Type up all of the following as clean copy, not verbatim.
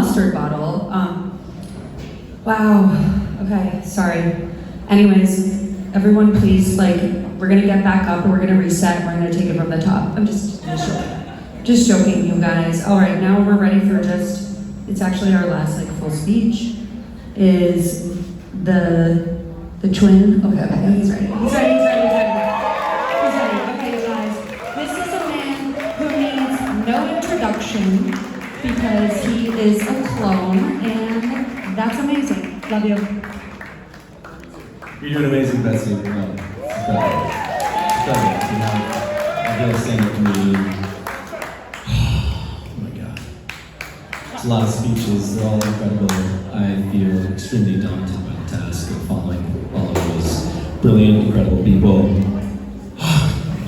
mustard bottle. Wow. Okay, sorry. Anyways, everyone please, we're gonna get back up and we're gonna reset and we're gonna take it from the top. I'm just joking. Just joking, you guys. All right, now we're ready for it's actually our last full speech, is the twin. Okay, he's ready. He's ready. Okay, you guys. This is a man who needs no introduction because he is a clone, and that's amazing. Love you. You're doing amazing, Betsy. It's better. I feel a stand-up comedian. Oh my God. There's a lot of speeches. They're all incredible. I feel extremely daunted by the task of following all of those brilliant, incredible people.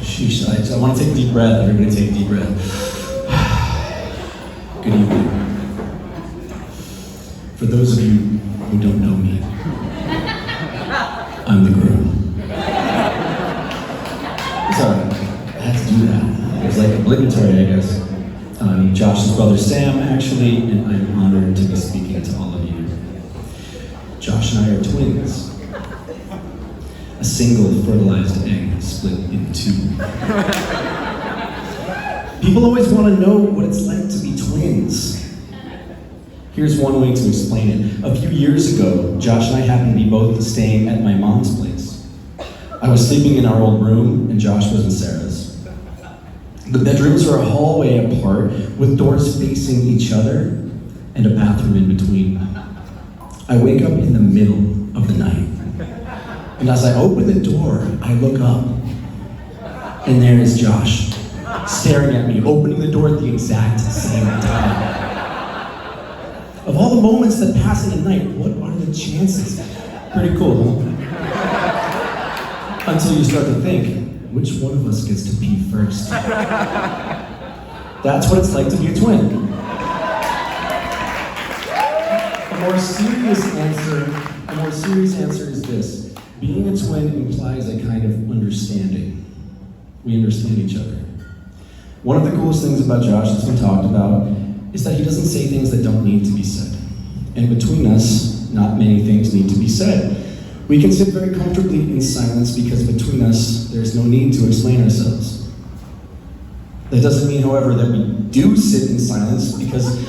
Sheesh, I want to take a deep breath. Everybody take a deep breath. Good evening. For those of you who don't know me, I'm the groom. Sorry, I had to do that. It was obligatory, I guess. I'm Josh's brother Sam, actually, and I'm honored to be speaking to all of you. Josh and I are twins. A single fertilized egg split in two. People always want to know what it's like to be twins. Here's one way to explain it. A few years ago, Josh and I happened to be both staying at my mom's place. I was sleeping in our old room, and Josh was in Sarah's. The bedrooms are a hallway apart, with doors facing each other, and a bathroom in between. I wake up in the middle of the night, and as I open the door, I look up, and there is Josh, staring at me, opening the door at the exact same time. Of all the moments that pass in a night, what are the chances? Pretty cool, huh? Until you start to think, which one of us gets to pee first? That's what it's like to be a twin. A more serious answer is this. Being a twin implies a kind of understanding. We understand each other. One of the coolest things about Josh that's been talked about is that he doesn't say things that don't need to be said. And between us, not many things need to be said. We can sit very comfortably in silence because between us, there's no need to explain ourselves. That doesn't mean, however, that we do sit in silence because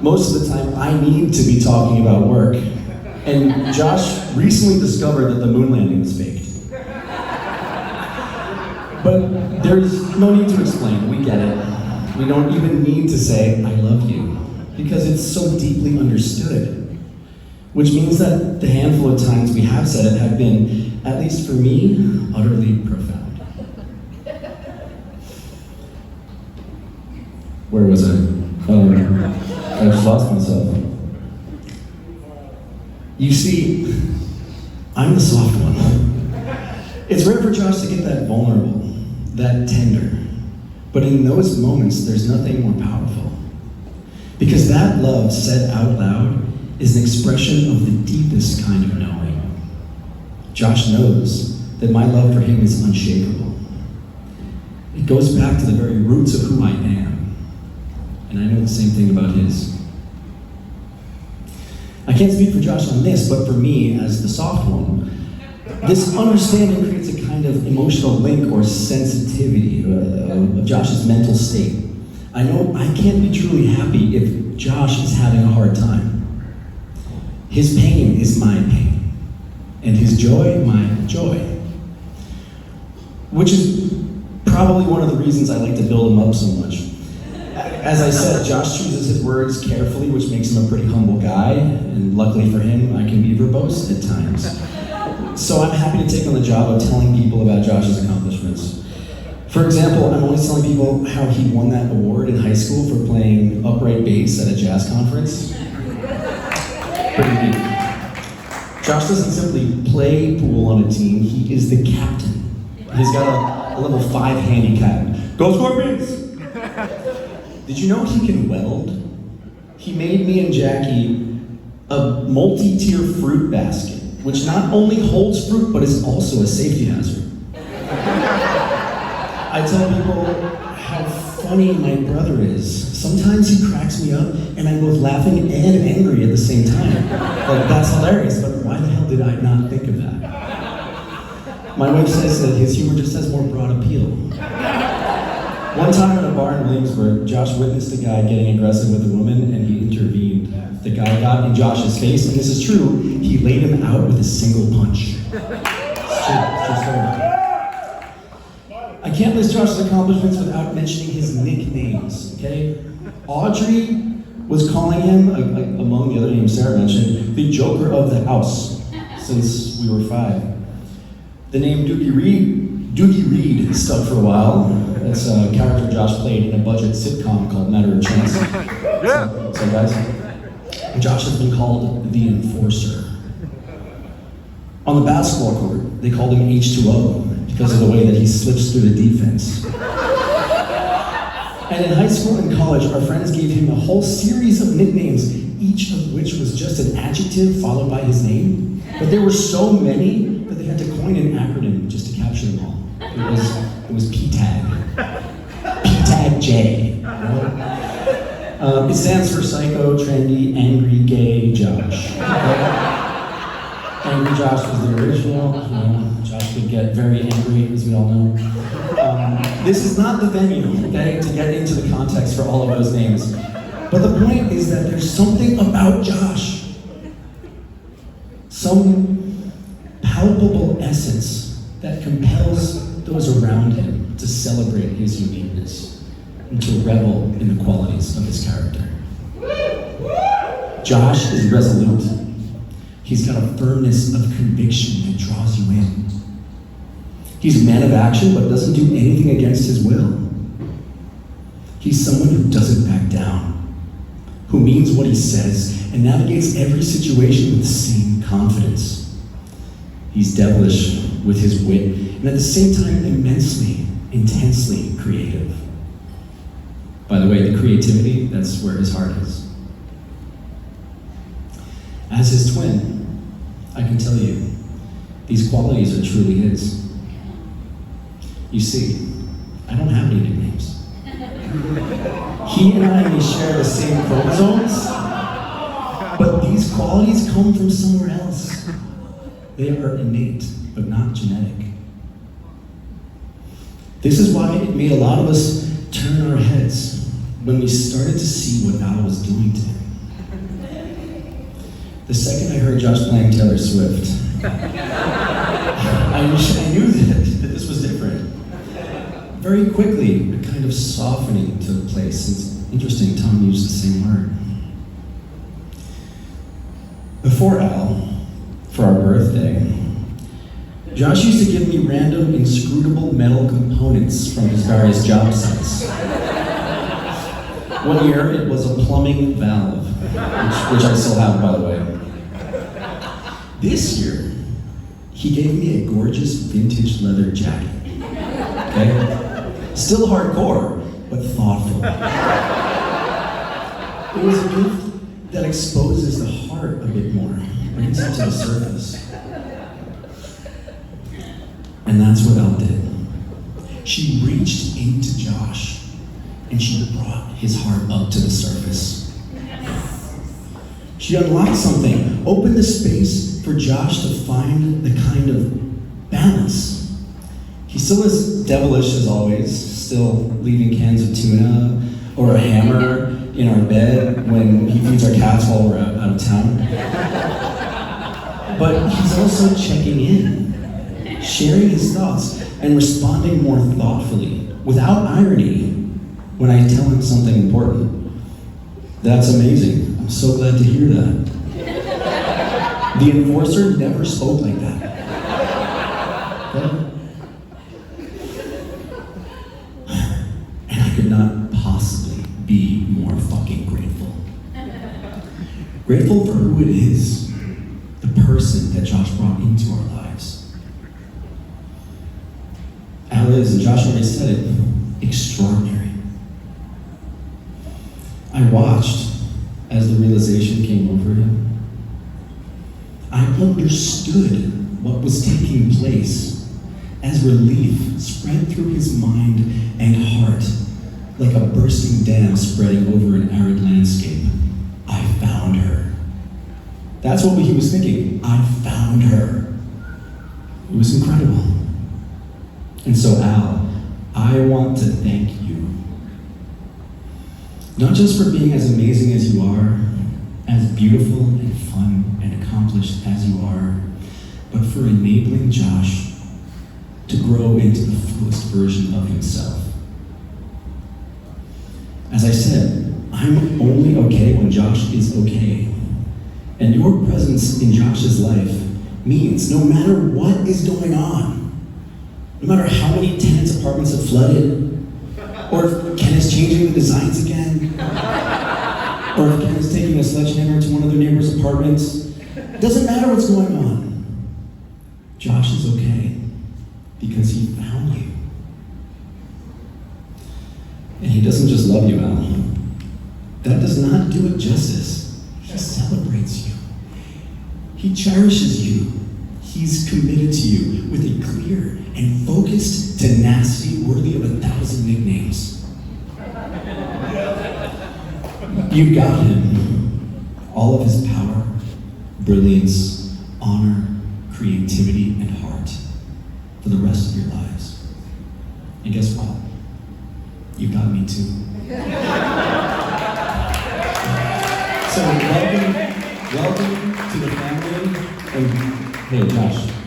most of the time I need to be talking about work. And Josh recently discovered that the moon landing was faked. But there's no need to explain, we get it. We don't even need to say, I love you, because it's so deeply understood. Which means that the handful of times we have said it have been, at least for me, utterly profound. Where was I? I just lost myself. You see, I'm the soft one. It's rare for Josh to get that vulnerable, that tender. But in those moments, there's nothing more powerful. Because that love said out loud is an expression of the deepest kind of knowing. Josh knows that my love for him is unshakable. It goes back to the very roots of who I am. And I know the same thing about his. I can't speak for Josh on this, but for me, as the soft one, this understanding creates a kind of emotional link or sensitivity of Josh's mental state. I know I can't be truly happy if Josh is having a hard time. His pain is my pain, and his joy, my joy. Which is probably one of the reasons I like to build him up so much. As I said, Josh chooses his words carefully, which makes him a pretty humble guy, and luckily for him, I can be verbose at times. So I'm happy to take on the job of telling people about Josh's accomplishments. For example, I'm always telling people how he won that award in high school for playing upright bass at a jazz conference. Pretty neat. Josh doesn't simply play pool on a team, he is the captain. He's got a level 5 handicap. Go Scorpions! Did you know he can weld? He made me and Jackie a multi-tier fruit basket, which not only holds fruit, but is also a safety hazard. I tell people how funny my brother is. Sometimes he cracks me up and I'm both laughing and angry at the same time. Like, that's hilarious, but why the hell did I not think of that? My wife says that his humor just has more broad appeal. One time at a bar in Williamsburg, Josh witnessed a guy getting aggressive with a woman, and he intervened. The guy got in Josh's face, and this is true, he laid him out with a single punch. It's true story. I can't list Josh's accomplishments without mentioning his nicknames, okay? Audrey was calling him, among the other names Sarah mentioned, the Joker of the house, since we were 5. The name Doogie Reed stuck for a while. That's a character Josh played in a budget sitcom called Matter of Chance. So guys, Josh has been called the Enforcer. On the basketball court, they called him H2O because of the way that he slips through the defense. And in high school and college, our friends gave him a whole series of nicknames, each of which was just an adjective followed by his name. But there were so many that they had to coin an acronym just to capture them all. It was PTAG. PTAG J. Right? It stands for Psycho, Trendy, Angry, Gay, Josh. Angry Josh was the original. Josh could get very angry, as we all know. This is not the venue, okay, to get into the context for all of those names. But the point is that there's something about Josh. Some palpable essence that compels those around him to celebrate his uniqueness and to revel in the qualities of his character. Josh is resolute. He's got a firmness of conviction that draws you in. He's a man of action, but doesn't do anything against his will. He's someone who doesn't back down, who means what he says, and navigates every situation with the same confidence. He's devilish with his wit, and at the same time, immensely, intensely creative. By the way, the creativity, that's where his heart is. As his twin, I can tell you, these qualities are truly his. You see, I don't have any nicknames. He and I may share the same chromosomes, but these qualities come from somewhere else. They are innate, but not genetic. This is why it made a lot of us turn our heads when we started to see what Al was doing to him. The second I heard Josh playing Taylor Swift, I knew that this was different. Very quickly, a kind of softening took place. It's interesting, Tom used the same word. Before Al, for our birthday, Josh used to give me random inscrutable metal components from his various job sites. One year, it was a plumbing valve, which I still have, by the way. This year, he gave me a gorgeous vintage leather jacket. Okay? Still hardcore, but thoughtful. It was a gift that exposes the heart a bit more, brings it to the surface. And that's what Elle did. She reached into Josh, and she brought his heart up to the surface. She unlocked something, opened the space for Josh to find the kind of balance. He still is devilish as always, still leaving cans of tuna or a hammer in our bed when he feeds our cats while we're out of town. But he's also checking in, sharing his thoughts, and responding more thoughtfully, without irony, when I tell him something important. That's amazing. I'm so glad to hear that. The Enforcer never spoke like that. And I could not possibly be more fucking grateful. Grateful for who it is, the person that Josh brought into our lives. Al is, and Josh already said it, extraordinary. I watched as the realization came over him. I understood what was taking place as relief spread through his mind and heart like a bursting dam spreading over an arid landscape. That's what he was thinking. I found her. It was incredible. And so, Al, I want to thank you. Not just for being as amazing as you are, as beautiful and fun and accomplished as you are, but for enabling Josh to grow into the fullest version of himself. As I said, I'm only okay when Josh is okay. And your presence in Josh's life means no matter what is going on, no matter how many tenants' apartments have flooded, or if Ken is changing the designs again, or if Ken is taking a sledgehammer to one of their neighbors' apartments, doesn't matter what's going on. Josh is okay because he found you. And he doesn't just love you, Al. That does not do it justice. He celebrates you. He cherishes you. He's committed to you with a clear and focused tenacity worthy of 1,000 nicknames. You've got him. All of his power, brilliance, honor, creativity, and heart for the rest of your lives. And guess what? You've got me too. So welcome to the family. And hey, Josh.